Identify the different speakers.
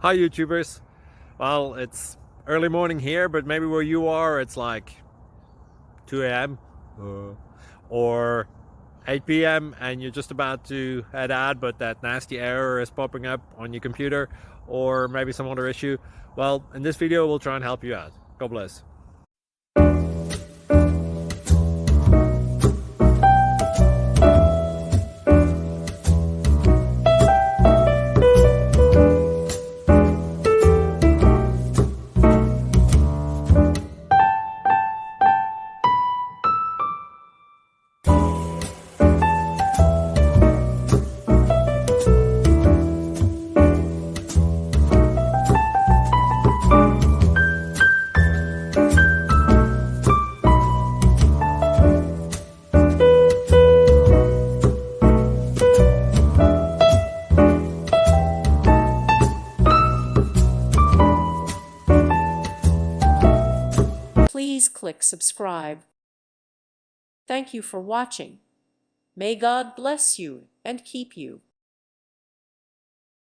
Speaker 1: Hi YouTubers. Well, it's early morning here, but maybe where you are it's like 2 a.m. or 8 p.m. and you're just about to head out, but that nasty error is popping up on your computer, or maybe some other issue. Well, in this video we'll try and help you out. God bless.
Speaker 2: Please click subscribe. Thank you for watching. May God bless you and keep you.